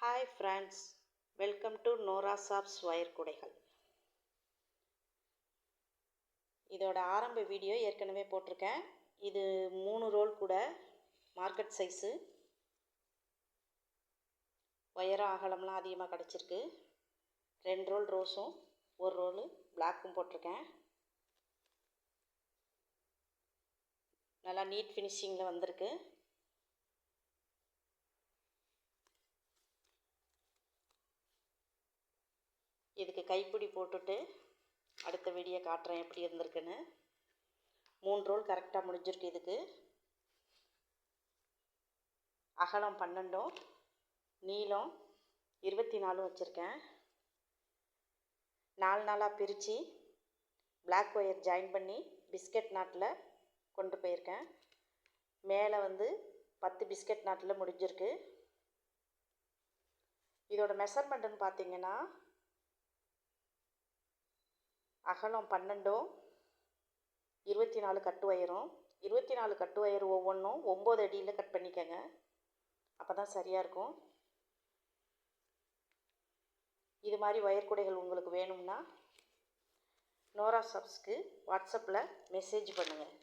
Hi friends, welcome to Nora chops wire கூடைகள். இதோட ஆரம்ப வீடியோ ஏற்கனவே போட்டிருக்கேன். இது 3 ரோல் கூட, மார்க்கெட் சைஸு. ஒயரம் அகலம்லாம் அதிகமாக கிடச்சிருக்கு. 2 ரோல் ரோஸும் 1 ரோலு பிளாக்கும் போட்டிருக்கேன். நல்லா நீட் ஃபினிஷிங்கில் வந்திருக்கு. இதுக்கு கைப்பிடி போட்டுட்டு அடுத்த வீடியோ காட்டுறேன் எப்படி இருந்திருக்குன்னு. 3 ரோல் கரெக்டாக முடிஞ்சிருக்கு. இதுக்கு அகலம் 12, நீளம் 24 வச்சுருக்கேன். 4 நாளாக பிரித்து பிளாக் ஒயர் ஜாயின் பண்ணி பிஸ்கட் நாட்டில் கொண்டு போயிருக்கேன். மேலே 10 பிஸ்கட் நாட்டில் முடிஞ்சிருக்கு. இதோட மெஷர்மெண்ட்டுன்னு பார்த்தீங்கன்னா, அகலம் 12, 24 கட்டு ஒயரும். 24 கட்டு ஒயர் ஒவ்வொன்றும் 9 அடியில் கட் பண்ணிக்கோங்க. அப்போ தான் சரியாக இருக்கும். இது மாதிரி ஒயர் கூடைகள் உங்களுக்கு வேணும்னா நோரா சாப்ஸ்க்கு வாட்ஸ்அப்பில் மெசேஜ் பண்ணுங்கள்.